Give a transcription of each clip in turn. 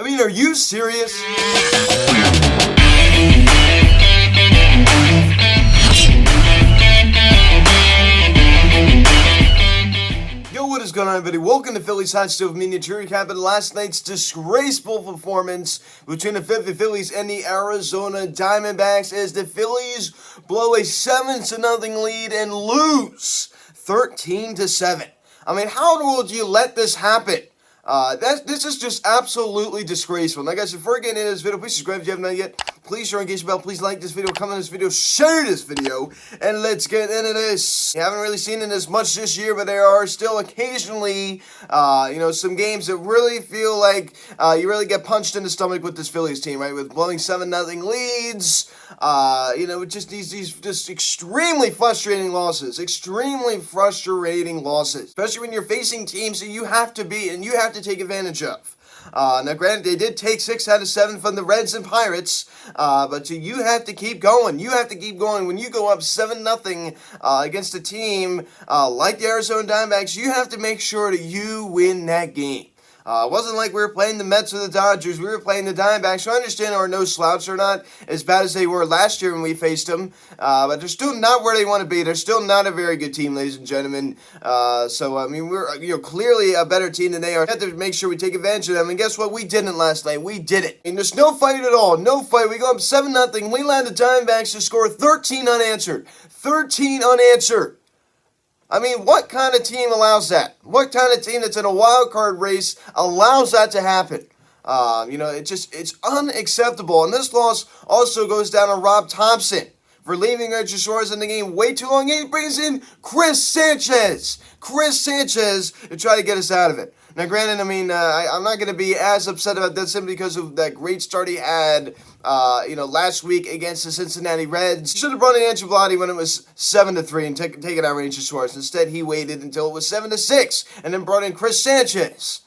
mean, are you serious? Yo, what is going on, everybody? Welcome to Phillies Hot Stove Miniature Recap of last night's disgraceful performance between the Philadelphia Phillies and the Arizona Diamondbacks as the Phillies blow a 7-0 lead and lose 13-7. I mean, how in the world do you let this happen? This is just absolutely disgraceful. Now, guys, before getting into this video, please subscribe if you haven't done it yet. Please share, engage the bell. Please like this video, comment on this video, share this video, and let's get into this. You haven't really seen it as much this year, but there are still occasionally, some games that really feel like you really get punched in the stomach with this Phillies team, right? With blowing 7-0 leads, just these just extremely frustrating losses, especially when you're facing teams that you have to beat and you have to take advantage of. Now, granted, they did take 6 out of 7 from the Reds and Pirates, but you have to keep going. You have to keep going. When you go up 7-0 against a team like the Arizona Diamondbacks, you have to make sure that you win that game. It wasn't like we were playing the Mets or the Dodgers. We were playing the Diamondbacks. So I understand they were no slouch. They're not as bad as they were last year when we faced them. But they're still not where they want to be. They're still not a very good team, ladies and gentlemen. We're clearly a better team than they are. We have to make sure we take advantage of them. And guess what? We didn't last night. We did it. And there's no fight at all. No fight. We go up 7-0. We land the Diamondbacks to score 13 unanswered. 13 unanswered. I mean, what kind of team allows that? What kind of team that's in a wild card race allows that to happen? It's unacceptable. And this loss also goes down to Rob Thompson for leaving Richard Suarez in the game way too long. He brings in Chris Sanchez to try to get us out of it. Now, granted, I'm not going to be as upset about that simply because of that great start he had, last week against the Cincinnati Reds. He should have brought in Ancelotti when it was 7-3 and taken out Ranger Suarez. Instead, he waited until it was 7-6 and then brought in Chris Sanchez.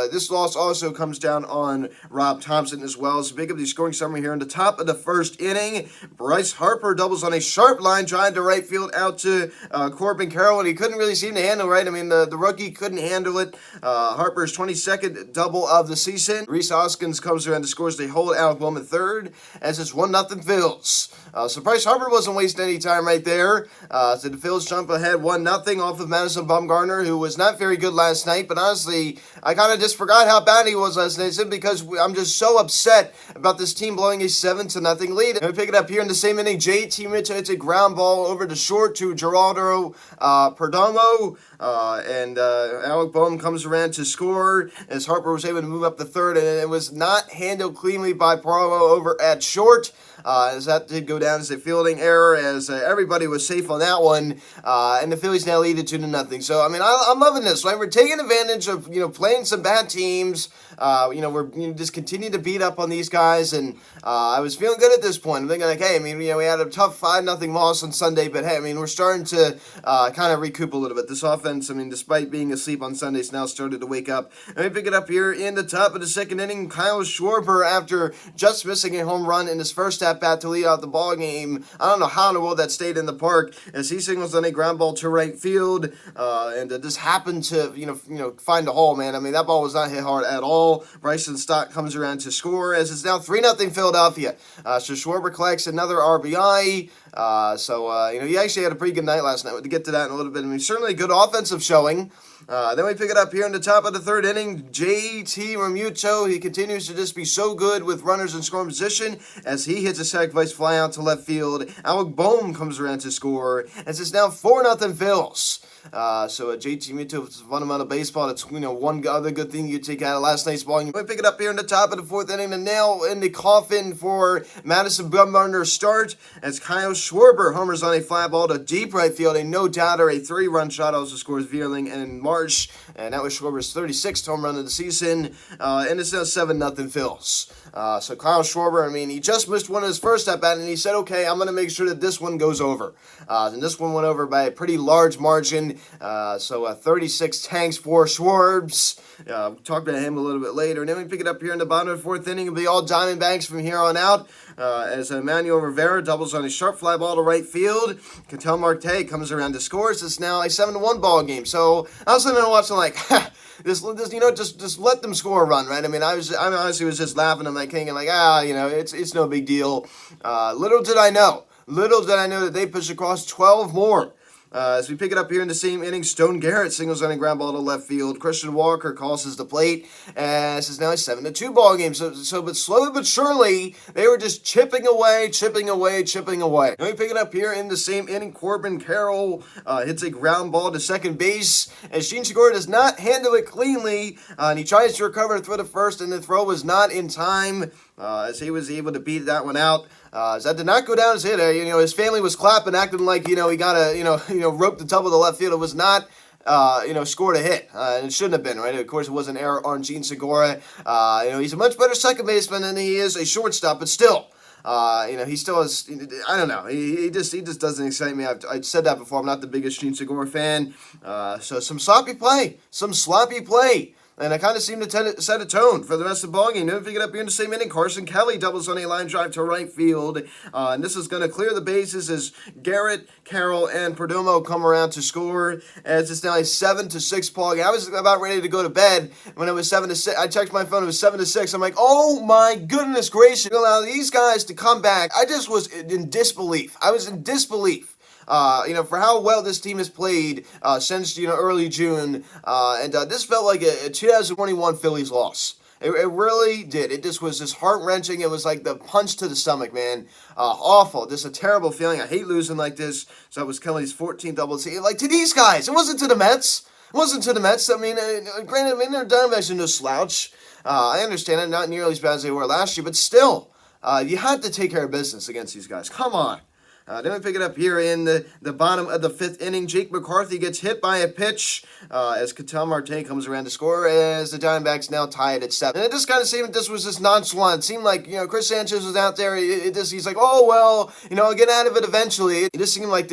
This loss also comes down on Rob Thompson as well. So pick up the scoring summary here in the top of the first inning. Bryce Harper doubles on a sharp line, trying to right field out to Corbin Carroll, and he couldn't really seem to handle it, right? I mean, the rookie couldn't handle it. Harper's 22nd double of the season. Rhys Hoskins comes around to scores. They hold Alec Bohm at third as it's 1-0 Phils. So Bryce Harper wasn't wasting any time right there. So the Phils jump ahead 1-0 off of Madison Bumgarner, who was not very good last night, but honestly, I kind of just forgot how bad he was last night simply because I'm just so upset about this team blowing a 7-0 lead. And we pick it up here in the same inning. JT Mitchell hits a ground ball over the short to Geraldo Perdomo. Alec Bohm comes around to score as Harper was able to move up the third, and it was not handled cleanly by Perdomo over at short. As that did go down as a fielding error, as everybody was safe on that one, and the Phillies now lead it 2-0. So, I'm loving this, right? We're taking advantage of, playing some bad teams. We're just continue to beat up on these guys, and I was feeling good at this point. I'm thinking, like, hey, we had a tough 5-0 loss on Sunday, but hey, we're starting to kind of recoup a little bit. This offense, despite being asleep on Sundays, now started to wake up. And we pick it up here in the top of the second inning. Kyle Schwarber, after just missing a home run in his first at-bat to lead out the ball game, I don't know how in the world that stayed in the park, as he signals on a ground ball to right field, and just happened to, find a hole, man. That ball was not hit hard at all. Bryson Stott comes around to score as it's now 3-0 Philadelphia. So Schwarber collects another RBI. He actually had a pretty good night last night. We'll get to that in a little bit. Certainly a good offensive showing. Then we pick it up here in the top of the third inning. JT Realmuto, he continues to just be so good with runners in scoring position as he hits a sacrifice fly out to left field. Alec Bohm comes around to score as it's now 4-0 Phils. JT Realmuto is fundamental baseball. That's one other good thing you take out of last night's ball. We pick it up here in the top of the fourth inning. The nail in the coffin for Madison Bumgarner's start as Kyle Schwarber homers on a fly ball to deep right field. A no-doubter, a 3-run shot also scores Vierling and Marsh, and that was Schwarber's 36th home run of the season, and it's now 7-0 Phils. So Kyle Schwarber, he just missed one of his first at-bat, and he said, okay, I'm going to make sure that this one goes over. And this one went over by a pretty large margin, 36 tanks for Schwarbs. We'll talk about him a little bit later. And then we pick it up here in the bottom of the fourth inning. It'll be all Diamondbacks from here on out. As Emmanuel Rivera doubles on a sharp fly ball to right field. Ketel Marte comes around to score. It's now a 7-1 ball game. So I was sitting there watching like, this, just let them score a run, right? I mean, I honestly was just laughing at my king and like, it's no big deal. Little did I know that they pushed across 12 more. As we pick it up here in the same inning, Stone Garrett singles on a ground ball to left field. Christian Walker crosses the plate, and this is now a 7-2 ball game. But slowly but surely, they were just chipping away. Then we pick it up here in the same inning. Corbin Carroll hits a ground ball to second base, as Gene Segura does not handle it cleanly, and he tries to recover and throw to first, and the throw was not in time. As he was able to beat that one out. That did not go down as hit. His family was clapping, acting like, he got a, rope the top of the left field. It was not, scored a hit. And it shouldn't have been, right? Of course, it was an error on Gene Segura. He's a much better second baseman than he is a shortstop, but still. He still has, I don't know, he just doesn't excite me. I've said that before. I'm not the biggest Gene Segura fan. So some sloppy play. And I kind of seem to set a tone for the rest of the ballgame. Then pick it up here in the same inning. Carson Kelly doubles on a line drive to right field. And this is going to clear the bases as Garrett, Carroll, and Perdomo come around to score. As it's now a 7-6 ball game. I was about ready to go to bed when it was 7-6. I checked my phone. It was 7-6. I'm like, oh my goodness gracious! Allow these guys to come back. I just was in disbelief. For how well this team has played since, early June. And this felt like a 2021 Phillies loss. It really did. It just was heart-wrenching. It was like the punch to the stomach, man. Awful. Just a terrible feeling. I hate losing like this. So that was Kelly's 14th double. Like, to these guys. It wasn't to the Mets. I mean, granted, their Diamondbacks are no slouch. I understand it. Not nearly as bad as they were last year. But still, you had to take care of business against these guys. Come on. Then we pick it up here in the bottom of the fifth inning. Jake McCarthy gets hit by a pitch as Ketel Marte comes around to score, as the Diamondbacks now tie it at 7. And it just kind of seemed this was just nonchalant. It seemed like, Chris Sanchez was out there. He's like, oh, well, I'll get out of it eventually. It just seemed like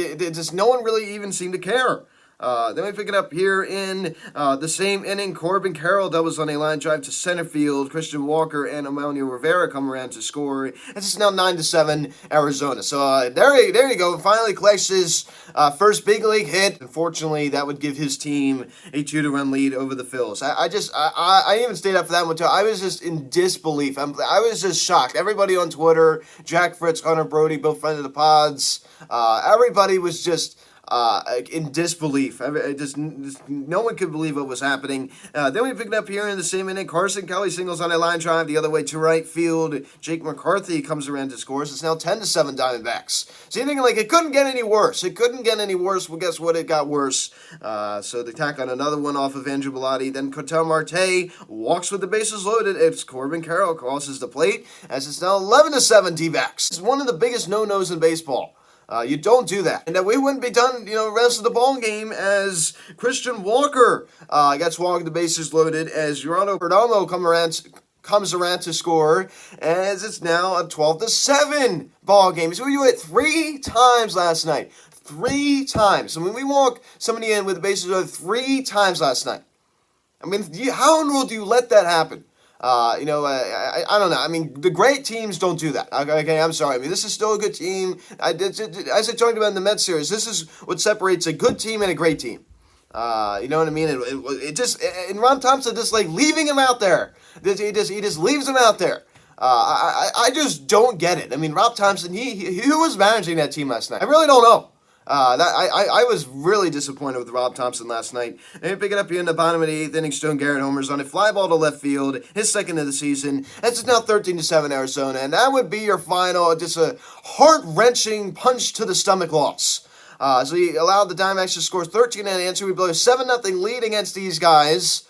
no one really even seemed to care. Then we pick it up here in the same inning. Corbin Carroll doubles on a line drive to center field. Christian Walker and Emmanuel Rivera come around to score. It's now 9-7 Arizona. So there you go. Finally collects his first big league hit. Unfortunately, that would give his team a 2-run lead over the Phillies. I even stayed up for that one too. I was just in disbelief. I was just shocked. Everybody on Twitter, Jack Fritz, Hunter Brody, both friends of the pods, everybody was just in disbelief. No one could believe what was happening. Then we picked up here in the same inning. Carson Kelly singles on a line drive the other way to right field. Jake McCarthy comes around to score. It's now 10-7 Diamondbacks. So you're thinking like it couldn't get any worse. Well, guess what? It got worse. So they tack on another one off of Andrew Bellotti. Then Ketel Marte walks with the bases loaded. It's Corbin Carroll crosses the plate as it's now 11-7 D-backs. It's one of the biggest no-nos in baseball. You don't do that. And we wouldn't be done, the rest of the ball game as Christian Walker gets walking the bases loaded as Gerardo Perdomo comes around to score as it's now a 12-7 ball game. So we went 3 times last night. 3 times. So when we walk somebody in with the bases loaded 3 times last night. I mean, how in the world do you let that happen? I don't know. I mean, the great teams don't do that. Okay, I'm sorry. I mean, this is still a good team. As I talked about in the Mets series, this is what separates a good team and a great team. You know what I mean? It just, and Rob Thompson just like leaving him out there. He just leaves him out there. I just don't get it. I mean, Rob Thompson, who was managing that team last night? I really don't know. I was really disappointed with Rob Thompson last night. And we pick it up here in the bottom of the 8th inning. Stone Garrett homers on a fly ball to left field, his second of the season. It's now 13-7 Arizona, and that would be your final, just a heart-wrenching punch to the stomach loss. So he allowed the Diamondbacks to score 13 innings. We blow a 7-0 lead against these guys.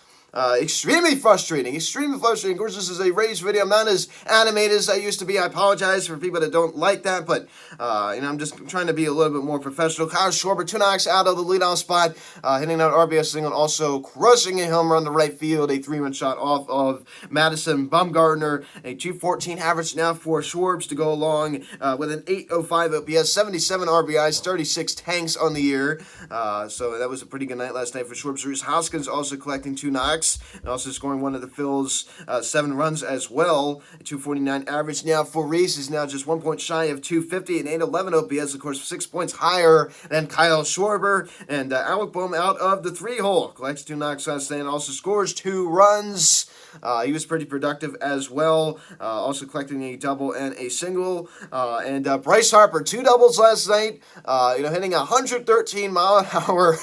Extremely frustrating. Of course, this is a Rays video. I'm not as animated as I used to be. I apologize for people that don't like that, but I'm just trying to be a little bit more professional. Kyle Schwarber, 2 knocks out of the leadoff spot, hitting that RBI single, and also crushing a home run to right field, a 3-run shot off of Madison Bumgarner, a 214 average now for Schwarber to go along with an 805 OPS, 77 RBIs, 36 tanks on the year. So that was a pretty good night last night for Schwarber. Rhys Hoskins also collecting 2 knocks. Diamondbacks, and also scoring one of the Phillies 7 runs as well. A 249 average now for Reese is now just 1 point shy of 250, and 811 OPS, of course, 6 points higher than Kyle Schwarber. And Alec Boehm out of the 3-hole. Collects 2 knocks last night and also scores 2 runs. He was pretty productive as well, also collecting a double and a single. And Bryce Harper, 2 doubles last night, hitting a 113-mile-an-hour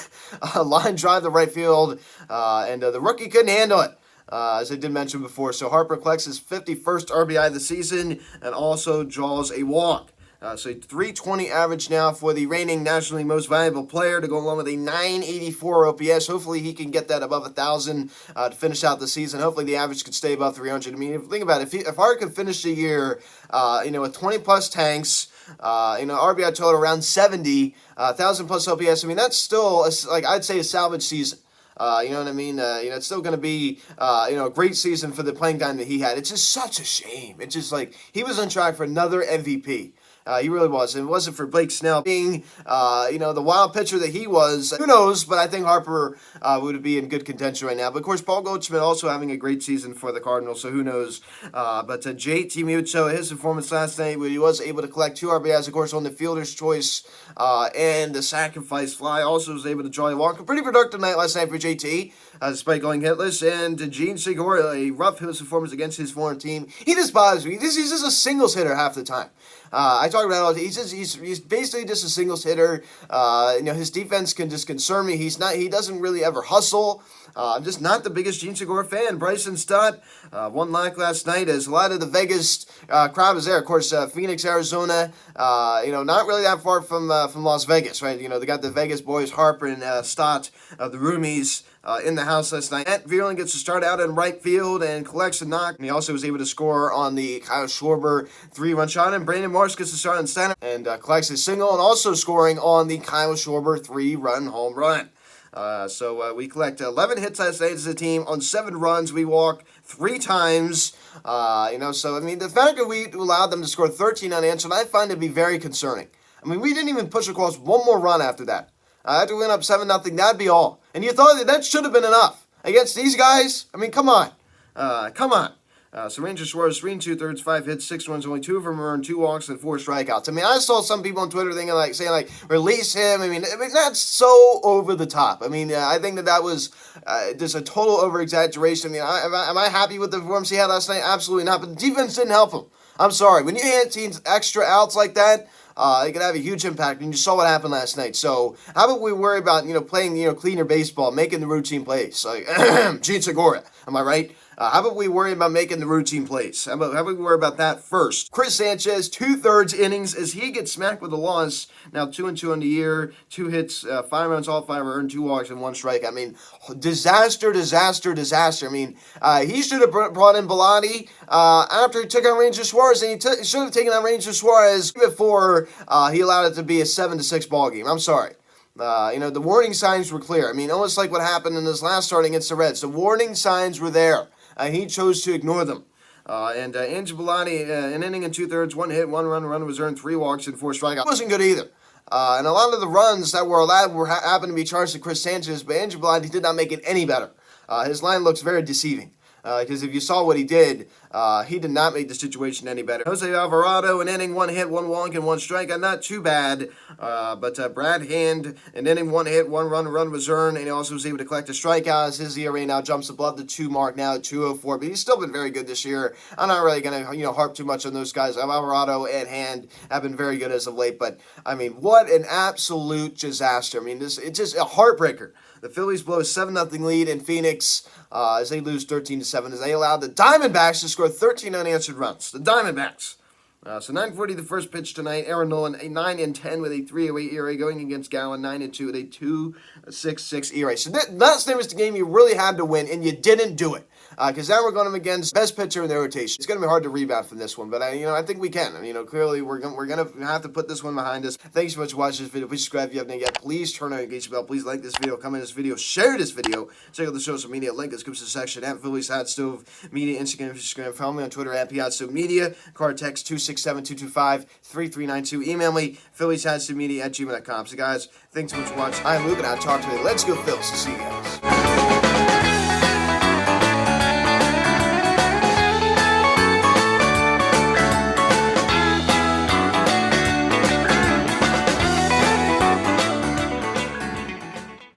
line drive to right field, and the rookie couldn't handle it. As I did mention before, so Harper collects his 51st RBI of the season and also draws a walk. So 320 average now for the reigning nationally most valuable player to go along with a 984 OPS. Hopefully he can get that above 1,000 to finish out the season. Hopefully the average could stay above 300. I mean, if you think about it, if Hart could finish the year, with 20-plus tanks, RBI total around 70, 1,000-plus OPS, I mean, that's still, I'd say a salvage season. You know what I mean? It's still going to be, a great season for the playing time that he had. It's just such a shame. It's just he was on track for another MVP. He really was. And it wasn't for Blake Snell being, the wild pitcher that he was. Who knows? But I think Harper would be in good contention right now. But, of course, Paul Goldschmidt also having a great season for the Cardinals, so who knows? But JT Muto, his performance last night, where he was able to collect 2 RBIs, of course, on the fielder's choice and the sacrifice fly. Also was able to draw a walk. A pretty productive night last night for JT, despite going hitless. And Gene Segura, a rough hitless performance against his former team. He just bothers me. He's just a singles hitter half the time. I talk about it. He's basically just a singles hitter. His defense can just concern me. He doesn't really ever hustle. I'm just not the biggest Gene Segura fan. Bryson Stott, 1 knock last night, as a lot of the Vegas crowd was there. Of course, Phoenix, Arizona, not really that far from Las Vegas, right? They got the Vegas boys, Harper and Stott, the roomies, in the house last night. Matt Vierling gets to start out in right field and collects a knock. And he also was able to score on the Kyle Schwarber 3-run shot. And Brandon Marsh gets to start in center and collects a single, and also scoring on the Kyle Schwarber 3-run home run. So we collect 11 hits last night as a team on 7 runs. We walk 3 times. So I mean, the fact that we allowed them to score 13 unanswered, I find to be very concerning. I mean, we didn't even push across one more run after that. After we went up 7-0, that'd be all. And you thought that should have been enough against these guys? I mean, come on. So Ranger Suarez, 3 2/3, 5 hits, 6 runs, only 2 of them earned, 2 walks, and 4 strikeouts. I mean, I saw some people on Twitter saying release him. I mean, that's so over the top. I mean, I think that was just a total over-exaggeration. I mean, am I happy with the performance he had last night? Absolutely not. But the defense didn't help him. I'm sorry. When you hand teams extra outs like that, it can have a huge impact, and you saw what happened last night. So how about we worry about, playing, cleaner baseball, making the routine plays? Like, Gene Segura, am I right? How about we worry about making the routine plays? How about we worry about that first? Chris Sanchez, 2/3 innings as he gets smacked with a loss. Now 2-2 on the year, 2 hits, 5 runs, all 5 earned, 2 walks, and 1 strike. I mean, disaster. I mean, he should have brought in Bellotti after he took on Ranger Suarez, and he should have taken on Ranger Suarez before he allowed it to be a 7-6 ball game. I'm sorry. The warning signs were clear. I mean, almost like what happened in this last start against the Reds. The warning signs were there. He chose to ignore them. And Angie Bellotti, an inning and 2/3, 1 hit, 1 run was earned, 3 walks, and 4 strikeouts. Wasn't good either. And a lot of the runs that were allowed happened to be charged to Chris Sanchez, but Angie Bellotti did not make it any better. His line looks very deceiving. Because if you saw what he did not make the situation any better. Jose Alvarado, an inning, 1 hit, 1 walk, and 1 strikeout. Not too bad. But Brad Hand, an inning, 1 hit, 1 run was earned, and he also was able to collect a strikeout as his ERA now jumps above the 2 mark now at 2.04. But he's still been very good this year. I'm not really going to harp too much on those guys. Alvarado and Hand have been very good as of late. But, I mean, what an absolute disaster. I mean, it's just a heartbreaker. The Phillies blow a 7-0 lead in Phoenix as they lose 13-7 as they allowed the Diamondbacks to score 13 unanswered runs. The Diamondbacks. So 9:40 the first pitch tonight. Aaron Nolan, a 9-10 with a 3.08 ERA going against Gallen, 9-2 with a 2.66 ERA. So that was the game you really had to win, and you didn't do it. Because now we're going up against best pitcher in the rotation. It's going to be hard to rebound from this one, but I think we can. Clearly we're going to have to put this one behind us. Thanks so much for watching this video. Please subscribe if you haven't yet. Please turn on the engagement bell. Please like this video, comment this video, share this video. Check out the social media link in the description section at Phillies Hot Stove Media, Instagram. Follow me on Twitter at PHotStoveMedia. Card text 267-225-3392. Email me PhilliesHotStoveMedia@gmail.com. So guys, thanks so much for watching. I'm Luke, and I'll talk to you later. Let's go Phillies. See you guys.